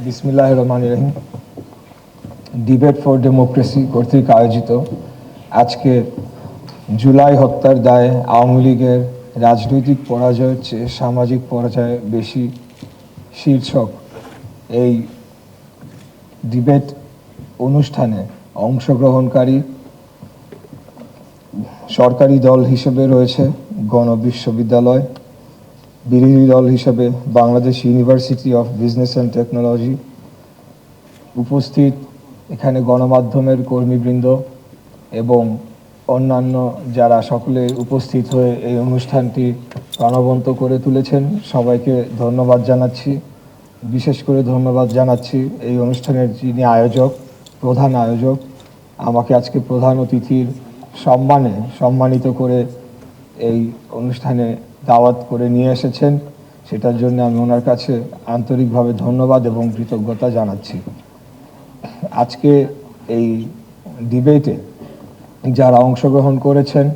বিসমিল্লাহির রহমানির রহিম। Debate for democracy কর্তৃক আয়োজিত আজকে জুলাই হত্যার দায়ে আওয়ামী লীগের রাজনৈতিক পরাজয়ের চেয়ে সামাজিক পরাজয় বেশি শীর্ষক এই ডিবেট অনুষ্ঠানে অংশগ্রহণকারী সরকারি দল হিসেবে রয়েছে গণবিশ্ববিদ্যালয়, বিরোধী দল হিসেবে Bangladesh university of business and technology, উপস্থিত এখানে গণমাধ্যমের কর্মীবৃন্দ এবং অন্যান্য যারা সকলে উপস্থিত হয়ে এই অনুষ্ঠানটি প্রাণবন্ত করে তুলেছেন, সবাইকে ধন্যবাদ জানাচ্ছি। বিশেষ করে ধন্যবাদ জানাচ্ছি এই অনুষ্ঠানের যিনি প্রধান আয়োজক, আমাকে আজকে প্রধান অতিথির সম্মানিত করে এই অনুষ্ঠানে দাওয়াত করে নিয়ে এসেছেন, সেটার জন্য আমি ওনার কাছে আন্তরিকভাবে ধন্যবাদ এবং কৃতজ্ঞতা জানাচ্ছি। আজকে এই ডিবেটে যারা অংশগ্রহণ করেছেন,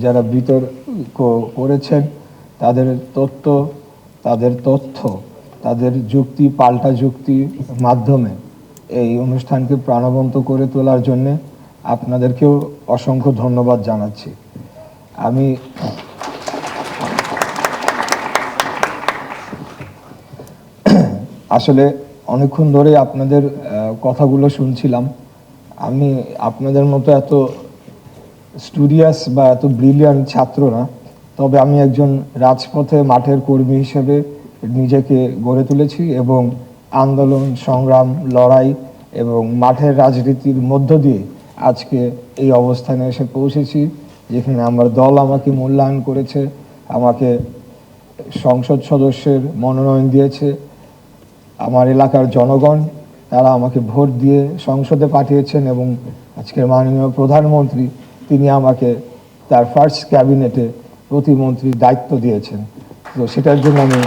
যারা বিতর্ক করেছেন, তাদের তথ্য, তাদের যুক্তি, পাল্টা যুক্তির মাধ্যমে এই অনুষ্ঠানকে প্রাণবন্ত করে তোলার জন্যে আপনাদেরকেও অসংখ্য ধন্যবাদ জানাচ্ছি। আমি আসলে অনেকক্ষণ ধরে আপনাদের কথাগুলো শুনছিলাম। আমি আপনাদের মতো এত স্টুডিয়াস বা এত ব্রিলিয়ান্ট ছাত্র না, তবে আমি একজন রাজপথে মাঠের কর্মী হিসেবে নিজেকে গড়ে তুলেছি এবং আন্দোলন, সংগ্রাম, লড়াই এবং মাঠের রাজনীতির মধ্য দিয়ে আজকে এই অবস্থানে এসে পৌঁছেছি, যেখানে আমার দল আমাকে মূল্যায়ন করেছে, আমাকে সংসদ সদস্যের মনোনয়ন দিয়েছে, আমার এলাকার জনগণ তারা আমাকে ভোট দিয়ে সংসদে পাঠিয়েছেন এবং আজকের মাননীয় প্রধানমন্ত্রী তিনি আমাকে তার ফার্স্ট ক্যাবিনেটে প্রতিমন্ত্রীর দায়িত্ব দিয়েছেন। তো সেটার জন্য আমি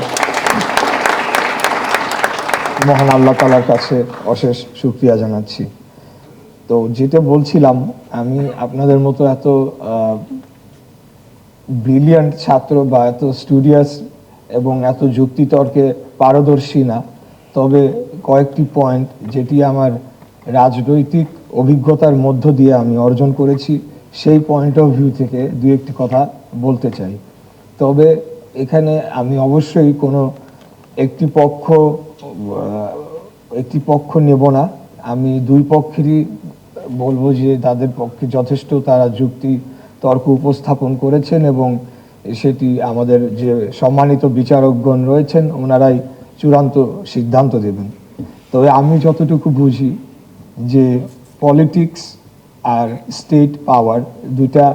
মহান আল্লাহ তাআলার কাছে অশেষ শুকরিয়া জানাচ্ছি। তো যেটা বলছিলাম, আমি আপনাদের মতো এত ব্রিলিয়ান্ট ছাত্র বা এত স্টুডিয়াস এবং এত যুক্তিতর্কে পারদর্শী না, তবে কয়েকটি পয়েন্ট যেটি আমার রাজনৈতিক অভিজ্ঞতার মধ্য দিয়ে আমি অর্জন করেছি, সেই পয়েন্ট অফ ভিউ থেকে দু একটি কথা বলতে চাই। তবে এখানে আমি অবশ্যই কোনো একটি পক্ষ নেব না। আমি দুই পক্ষেরই বলবো যে তাদের পক্ষে যথেষ্ট তারা যুক্তি তর্ক উপস্থাপন করেছেন এবং সেটি আমাদের যে সম্মানিত বিচারকগণ রয়েছেন ওনারাই চূড়ান্ত সিদ্ধান্ত দেবেন। তবে আমি যতটুকু বুঝি যে পলিটিক্স আর স্টেট পাওয়ার দুটা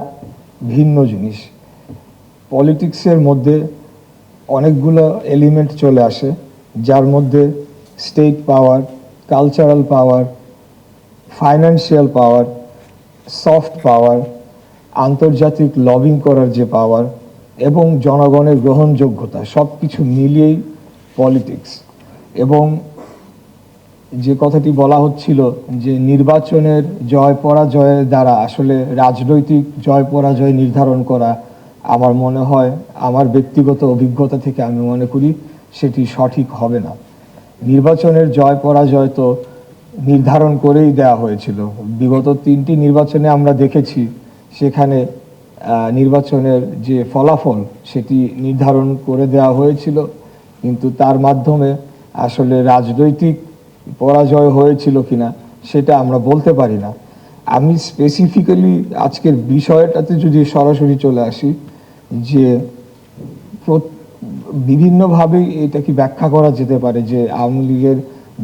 ভিন্ন জিনিস। পলিটিক্সের মধ্যে অনেকগুলো এলিমেন্ট চলে আসে, যার মধ্যে স্টেট পাওয়ার, কালচারাল পাওয়ার, ফাইন্যান্সিয়াল পাওয়ার, সফট পাওয়ার, আন্তর্জাতিক লবিং করার যে পাওয়ার এবং জনগণের গ্রহণযোগ্যতা, সব কিছু মিলিয়েই পলিটিক্স। এবং যে কথাটি বলা হচ্ছিল যে নির্বাচনের জয় পরাজয়ের দ্বারা আসলে রাজনৈতিক জয় পরাজয় নির্ধারণ করা, আমার মনে হয়, আমার ব্যক্তিগত অভিজ্ঞতা থেকে আমি মনে করি সেটি সঠিক হবে না। নির্বাচনের জয় পরাজয় তো নির্ধারণ করেই দেওয়া হয়েছিল। বিগত 3টি নির্বাচনে আমরা দেখেছি সেখানে নির্বাচনের যে ফলাফল সেটি নির্ধারণ করে দেওয়া হয়েছিল, কিন্তু তার মাধ্যমে আসলে রাজনৈতিক পরাজয় হয়েছিল কিনা সেটা আমরা বলতে পারি না। আমি স্পেসিফিক্যালি আজকের বিষয়টাতে যদি সরাসরি চলে আসি, যে বিভিন্নভাবেই এটাকে ব্যাখ্যা করা যেতে পারে যে আওয়ামী লীগের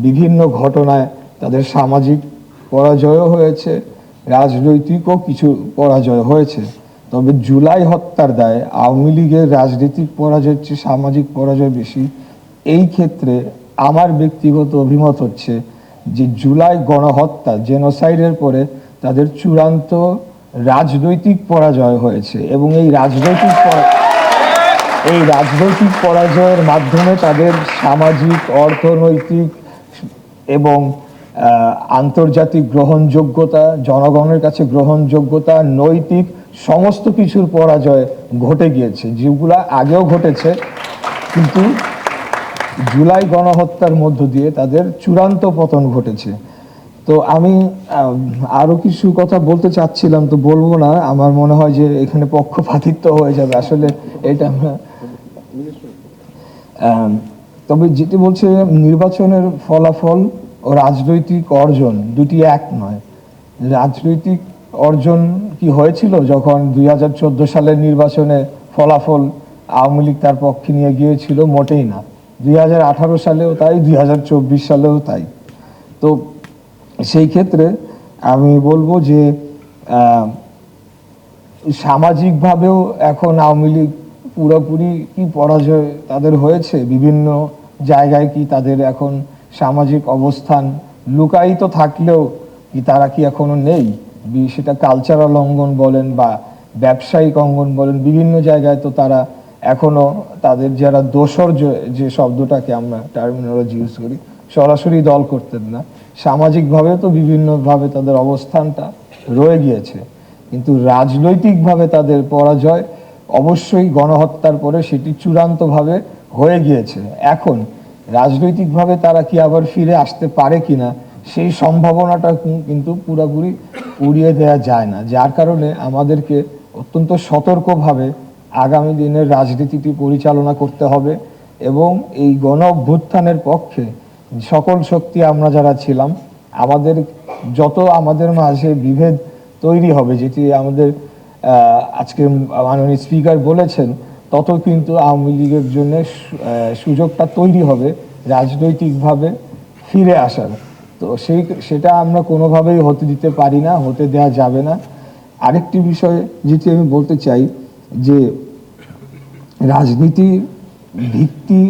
বিভিন্ন ঘটনায় তাদের সামাজিক পরাজয়ও হয়েছে, রাজনৈতিকও কিছু পরাজয় হয়েছে। তবে জুলাই হত্যার দায়ে আওয়ামী লীগের রাজনৈতিক পরাজয়ের চেয়ে সামাজিক পরাজয় বেশি। এই ক্ষেত্রে আমার ব্যক্তিগত অভিমত হচ্ছে যে জুলাই গণহত্যা, জেনোসাইডের পরে তাদের চূড়ান্ত রাজনৈতিক পরাজয় হয়েছে এবং এই রাজনৈতিক পরাজয়ের মাধ্যমে তাদের সামাজিক, অর্থনৈতিক এবং আন্তর্জাতিক গ্রহণযোগ্যতা, জনগণের কাছে গ্রহণযোগ্যতা, নৈতিক সমস্ত কিছুর পরাজয় ঘটে গিয়েছে, যেগুলো আগেও ঘটেছে। কিন্তু জুলাই গণহত্যার মধ্য দিয়ে তাদের চূড়ান্ত পতন ঘটেছে। তো আমি আরো কিছু কথা বলতে চাচ্ছিলাম, তো বলবো না, আমার মনে হয় যে এখানে পক্ষপাতিত্ব হয়ে যাবে। আসলে এটা আমরা তবে যেটি বলছে নির্বাচনের ফলাফল ও রাজনৈতিক অর্জন দুটি এক নয়। রাজনৈতিক অর্জন কি হয়েছিল যখন 2014 সালের নির্বাচনে ফলাফল আওয়ামী লীগ তার পক্ষে নিয়ে গিয়েছিল? মোটেই না। 2018 সালেও তাই, 2024 সালেও তাই। তো সেই ক্ষেত্রে আমি বলবো যে সামাজিকভাবেও এখন আওয়ামী লীগ পুরোপুরি কি পরাজয় তাদের হয়েছে? বিভিন্ন জায়গায় কি তাদের এখন সামাজিক অবস্থান লুকায়িত থাকলেও কি তারা কি এখনো নেই? সেটা কালচারাল অঙ্গন বলেন বা ব্যবসায়িক অঙ্গন বলেন, বিভিন্ন জায়গায় তো তারা এখনো তাদের যারা দোসর যে শব্দটাকে আমরা টার্মিনোলজি ইউজ করি, সরাসরি দল করতেন না, সামাজিকভাবে তো বিভিন্নভাবে তাদের অবস্থানটা রয়ে গিয়েছে। কিন্তু রাজনৈতিকভাবে তাদের পরাজয় অবশ্যই গণহত্যার পরে সেটি চূড়ান্তভাবে হয়ে গিয়েছে। এখন রাজনৈতিকভাবে তারা কি আবার ফিরে আসতে পারে কিনা, সেই সম্ভাবনাটা কিন্তু পুরোপুরি উড়িয়ে দেওয়া যায় না। যার কারণে আমাদেরকে অত্যন্ত সতর্কভাবে আগামী দিনের রাজনীতিটি পরিচালনা করতে হবে এবং এই গণ অভ্যুত্থানের পক্ষে সকল শক্তি আমরা যারা ছিলাম, আমাদের যত আমাদের মাঝে বিভেদ তৈরি হবে, যেটি আমাদের আজকে মাননীয় স্পিকার বলেছেন, তত কিন্তু আওয়ামী লীগের জন্য সুযোগটা তৈরি হবে রাজনৈতিকভাবে ফিরে আসার। তো সেটা আমরা কোনোভাবেই হতে দিতে পারি না, হতে দেওয়া যাবে না। আরেকটি বিষয় যেটি আমি বলতে চাই যে রাজনীতির ভিত্তি,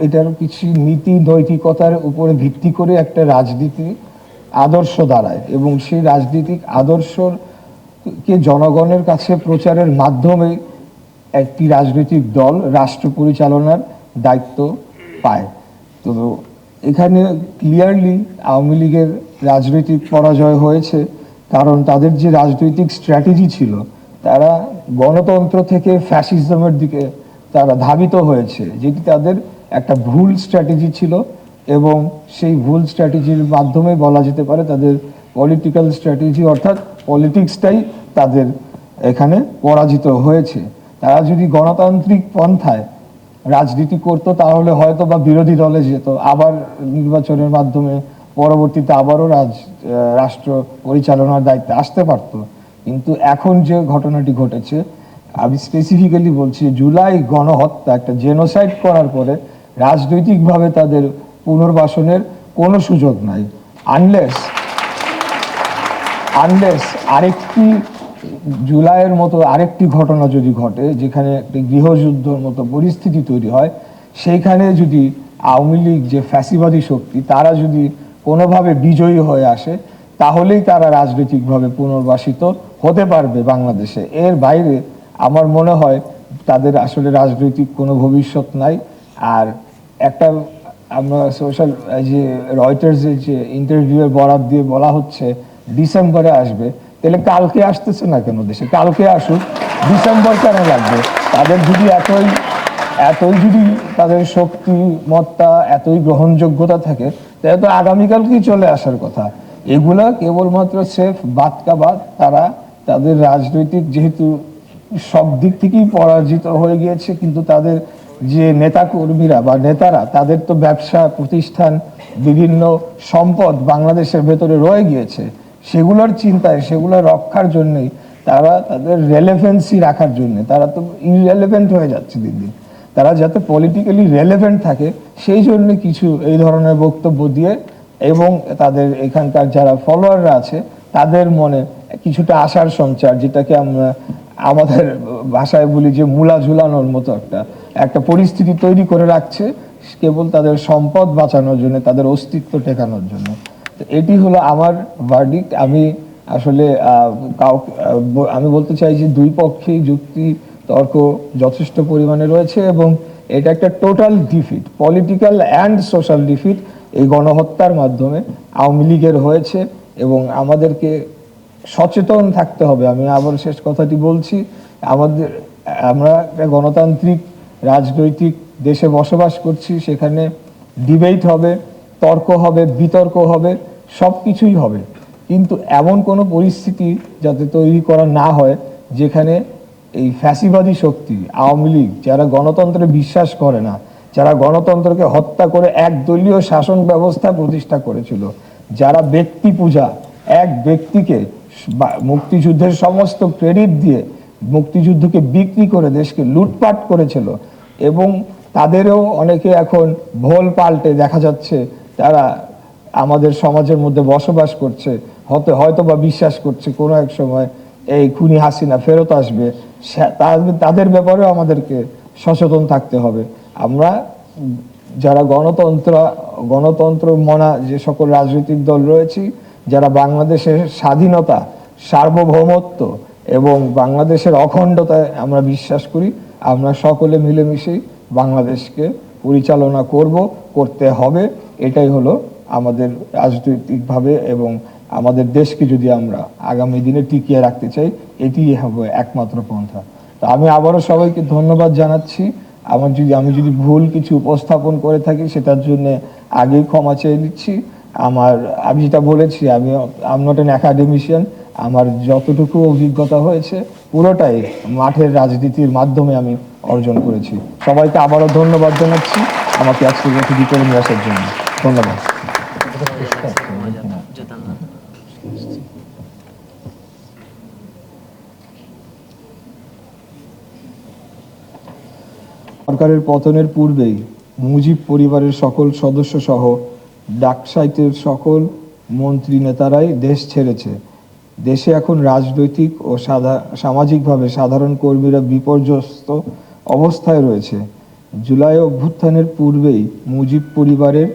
এটার কিছু নীতি নৈতিকতার উপরে ভিত্তি করে একটা রাজনীতি আদর্শ দাঁড়ায় এবং সেই রাজনীতিক আদর্শকে জনগণের কাছে প্রচারের মাধ্যমে একটি রাজনৈতিক দল রাষ্ট্র পরিচালনার দায়িত্ব পায়। তো এখানে ক্লিয়ারলি আওয়ামী লীগের রাজনৈতিক পরাজয় হয়েছে, কারণ তাদের যে রাজনৈতিক স্ট্র্যাটেজি ছিল, তারা গণতন্ত্র থেকে ফ্যাসিজমের দিকে তারা ধাবিত হয়েছে, যেটি তাদের একটা ভুল স্ট্র্যাটেজি ছিল এবং সেই ভুল স্ট্র্যাটেজির মাধ্যমে বলা যেতে পারে তাদের পলিটিক্যাল স্ট্র্যাটেজি অর্থাৎ পলিটিক্সটাই তাদের এখানে পরাজিত হয়েছে। তারা যদি গণতান্ত্রিক পন্থায় রাজনীতি করতো তাহলে হয়তো বা বিরোধী দলে যেত, আবার নির্বাচনের মাধ্যমে পরবর্তীতে আবারও রাষ্ট্র পরিচালনার দায়িত্বে আসতে পারত। কিন্তু এখন যে ঘটনাটি ঘটেছে, আমি স্পেসিফিক্যালি বলছি, জুলাই গণহত্যা একটা জেনোসাইড করার পরে রাজনৈতিকভাবে তাদের পুনর্বাসনের কোনো সুযোগ নাই, আনলেস আরেকটি জুলাইয়ের মতো আরেকটি ঘটনা যদি ঘটে, যেখানে একটি গৃহযুদ্ধের মতো পরিস্থিতি তৈরি হয়, সেইখানে যদি আওয়ামী লীগ যে ফ্যাসিবাদী শক্তি, তারা যদি কোনোভাবে বিজয়ী হয়ে আসে, তাহলেই তারা রাজনৈতিকভাবে পুনর্বাসিত হতে পারবে বাংলাদেশে। এর বাইরে আমার মনে হয় তাদের আসলে রাজনৈতিক কোনো ভবিষ্যৎ নাই। আর একটা আমরা সোশ্যাল যে রয়টার্সের যে ইন্টারভিউয়ের বরাত দিয়ে বলা হচ্ছে ডিসেম্বরে আসবে, তাহলে কালকে আসতেছে না কেন দেশে? কালকে আসুক, ডিসেম্বর কেন লাগবে? তাদের যদি এতই যদি তাদের শক্তিমত্তা, এতই গ্রহণযোগ্যতা থাকে, তাহলে তো আগামীকালকেই চলে আসার কথা। এগুলা কেবলমাত্র সেফ বাদ কা বাদ। তারা তাদের রাজনৈতিক যেহেতু সব দিক থেকেই পরাজিত হয়ে গিয়েছে, কিন্তু তাদের যে নেতা কর্মীরা বা নেতারা, তাদের তো ব্যবসা প্রতিষ্ঠান, বিভিন্ন সম্পদ বাংলাদেশের ভেতরে রয়ে গিয়েছে, সেগুলোর চিন্তায়, সেগুলো রক্ষার জন্যই তারা তাদের রেলেভেন্সি রাখার জন্য, তারা তো ইররেলেভেন্ট হয়ে যাচ্ছে দিন দিন। তারা যাতে পলিটিক্যালি রেলেভেন্ট থাকে, সেই জন্য কিছু এই ধরনের বক্তব্য দিয়ে এবং তাদের এখানকার যারা ফলোয়াররা আছে তাদের মনে কিছুটা আশার সঞ্চার, যেটাকে আমরা আমাদের ভাষায় বলি যে মূলা ঝুলানোর মতো একটা পরিস্থিতি তৈরি করে রাখছে, কেবল তাদের সম্পদ বাঁচানোর জন্য, তাদের অস্তিত্ব টেকানোর জন্য। তো এটি হলো আমার ভার্ডিক্ট। আমি আসলে আমি বলতে চাই যে দুই পক্ষেই যুক্তি তর্ক যথেষ্ট পরিমাণে রয়েছে এবং এটা একটা total defeat, political and social defeat এই গণহত্যার মাধ্যমে আওয়ামী লীগের হয়েছে এবং আমাদেরকে সচেতন থাকতে হবে। আমি আবার শেষ কথাটি বলছি, আমরা একটা গণতান্ত্রিক রাজনৈতিক দেশে বসবাস করছি, সেখানে ডিবেট হবে, তর্ক হবে, বিতর্ক হবে, সব কিছুই হবে, কিন্তু এমন কোনো পরিস্থিতি যাতে তৈরি করা না হয় যেখানে এই ফ্যাসিবাদী শক্তি আওয়ামী লীগ, যারা গণতন্ত্রে বিশ্বাস করে না, যারা গণতন্ত্রকে হত্যা করে একদলীয় শাসন ব্যবস্থা প্রতিষ্ঠা করেছিল, যারা ব্যক্তি পূজা, এক ব্যক্তিকে মুক্তিযুদ্ধের সমস্ত ক্রেডিট দিয়ে মুক্তিযুদ্ধকে বিক্রি করে দেশকে লুটপাট করেছিল, এবং তাদেরও অনেকে এখন ভোল পাল্টে দেখা যাচ্ছে তারা আমাদের সমাজের মধ্যে বসবাস করছে, হয়তো বা বিশ্বাস করছে কোনো এক সময় এই খুনি হাসিনা ফেরত আসবে। তাদের ব্যাপারেও আমাদেরকে সচেতন থাকতে হবে। আমরা যারা গণতন্ত্র মনা যে সকল রাজনৈতিক দল রয়েছে, যারা বাংলাদেশের স্বাধীনতা, সার্বভৌমত্ব এবং বাংলাদেশের অখণ্ডতায় আমরা বিশ্বাস করি, আমরা সকলে মিলেমিশেই বাংলাদেশকে পরিচালনা করতে হবে। এটাই হলো আমাদের রাজনৈতিকভাবে, এবং আমাদের দেশকে যদি আমরা আগামী দিনে টিকিয়ে রাখতে চাই, এটি হবে একমাত্র পন্থা। তো আমি আবারও সবাইকে ধন্যবাদ জানাচ্ছি। আমি যদি ভুল কিছু উপস্থাপন করে থাকি সেটার জন্য আগেই ক্ষমা চেয়ে নিচ্ছি। আমি যেটা বলেছি, আই নট অ্যান একাডেমিশিয়ান, আমার যতটুকু অভিজ্ঞতা হয়েছে পুরোটাই মাঠের রাজনীতির মাধ্যমে আমি অর্জন করেছি। সবাইকে আবারও ধন্যবাদ জানাচ্ছি আমাকে আজকে ভিতরে নিয়ে আসার জন্য। ধন্যবাদ। সরকারের পতনের পূর্বেই মুজিব পরিবারের সকল সদস্য সহ ডাকসাইটের সকল মন্ত্রী নেতারাই দেশ ছেড়েছে। দেশে এখন রাজনৈতিক ও সামাজিকভাবে সাধারণ কর্মীরা বিপর্যস্ত অবস্থায় রয়েছে। জুলাই অভ্যুত্থানের পূর্বেই মুজিব পরিবারের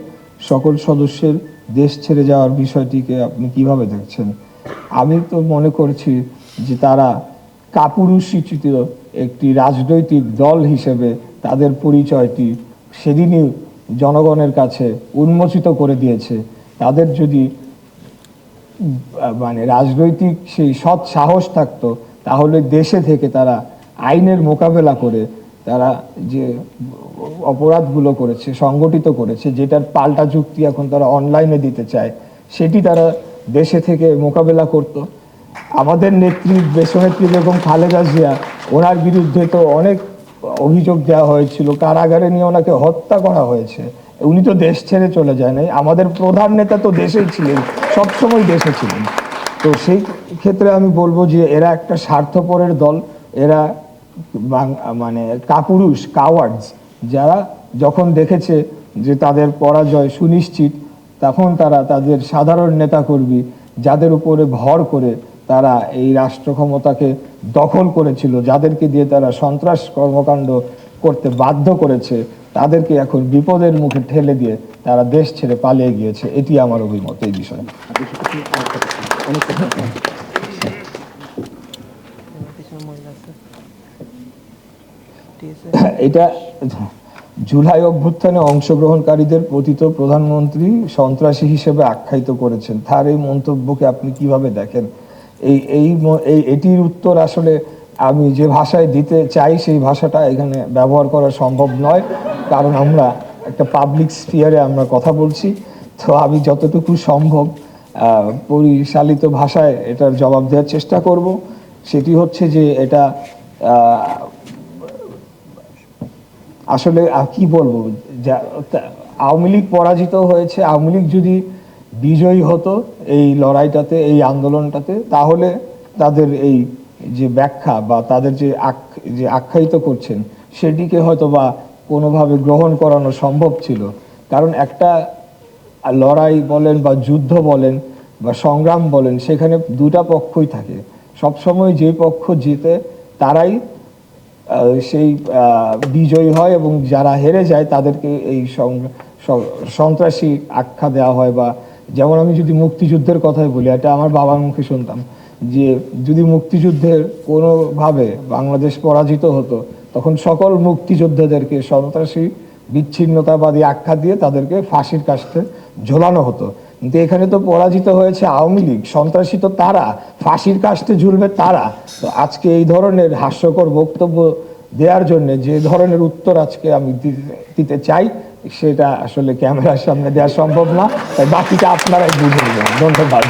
সকল সদস্যের দেশ ছেড়ে যাওয়ার বিষয়টিকে আপনি কিভাবে দেখছেন? আমি তো মনে করছি যে তারা কাপুরুষোচিত একটি রাজনৈতিক দল হিসেবে তাদের পরিচয়টি সেদিনই জনগণের কাছে উন্মোচিত করে দিয়েছে। তাদের যদি রাজনৈতিক সেই সৎ সাহস থাকতো, তাহলে দেশে থেকে তারা আইনের মোকাবেলা করে তারা যে অপরাধগুলো করেছে, সংগঠিত করেছে, যেটার পাল্টা যুক্তি এখন তারা অনলাইনে দিতে চায়, সেটি তারা দেশে থেকে মোকাবেলা করত। আমাদের নেত্রী দেশনেত্রী বেগম খালেদা জিয়া, ওনার বিরুদ্ধে তো অনেক অভিযোগ দেওয়া হয়েছিল, কারাগারে নিয়ে ওনাকে হত্যা করা হয়েছে, উনি তো দেশ ছেড়ে চলে যায় নাই। আমাদের প্রধান নেতা তো দেশেই ছিলেন, সবসময় দেশে ছিলেন। তো সেই ক্ষেত্রে আমি বলবো যে এরা একটা স্বার্থপরের দল, এরা কাপুরুষ, কাওয়ার্ডস, যারা যখন দেখেছে যে তাদের পরাজয় সুনিশ্চিত, তখন তারা তাদের সাধারণ নেতাকর্মী যাদের উপরে ভর করে তারা এই রাষ্ট্র ক্ষমতাকে দখল করেছিল, যাদেরকে দিয়ে তারা সন্ত্রাস কর্মকাণ্ড করতে বাধ্য করেছে, তাদেরকে এখন বিপদের মুখে ঠেলে দিয়ে তারা দেশ ছেড়ে পালিয়ে গিয়েছে। এটি আমার অভিমত এই বিষয়ে। এটা জুলাই অভ্যুত্থানে অংশগ্রহণকারীদের পতিত প্রধানমন্ত্রী সন্ত্রাসী হিসেবে আখ্যায়িত করেছেন। তার এই মন্তব্যকে আপনি কিভাবে দেখেন? এটির উত্তর আসলে আমি যে ভাষায় দিতে চাই সেই ভাষাটা এখানে ব্যবহার করা সম্ভব নয়, কারণ আমরা একটা পাবলিক স্ফিয়ারে আমরা কথা বলছি। তো আমি যতটুকু সম্ভব পরিচালিত ভাষায় এটার জবাব দেওয়ার চেষ্টা করব। সেটি হচ্ছে যে এটা আসলে কি বলবো, আওয়ামী লীগ পরাজিত হয়েছে। আওয়ামী লীগ যদি বিজয়ী হতো এই লড়াইটাতে, এই আন্দোলনটাতে, তাহলে তাদের এই যে ব্যাখ্যা বা তাদের যে আখ্যায়িত করছেন সেটিকে হয়তো বা কোনোভাবে গ্রহণ করানো সম্ভব ছিল। কারণ একটা লড়াই বলেন বা যুদ্ধ বলেন বা সংগ্রাম বলেন, সেখানে দুটা পক্ষই থাকে। সবসময় যে পক্ষ জিতে তারাই সেই বিজয়ী হয়, এবং যারা হেরে যায় তাদেরকে এই সন্ত্রাসী আখ্যা দেওয়া হয়। বা যেমন আমি যদি মুক্তিযুদ্ধের কথাই বলি, এটা আমার বাবার মুখে শুনতাম যে যদি মুক্তিযুদ্ধের কোনোভাবে বাংলাদেশ পরাজিত হতো, তখন সকল মুক্তিযোদ্ধাদেরকে সন্ত্রাসী, বিচ্ছিন্নতাবাদী আখ্যা দিয়ে তাদেরকে ফাঁসির কাস্টে ঝোলানো হতো। কিন্তু এখানে তো পরাজিত হয়েছে আওয়ামী লীগ, সন্ত্রাসী তো তারা, ফাঁসির কাস্টে ঝুলবে তারা। তো আজকে এই ধরনের হাস্যকর বক্তব্য দেওয়ার জন্য যে ধরনের উত্তর আজকে আমি দিতে চাই সেটা আসলে ক্যামেরার সামনে দেওয়া সম্ভব না, তাই বাকিটা আপনারাই বুঝে নেবেন। ধন্যবাদ।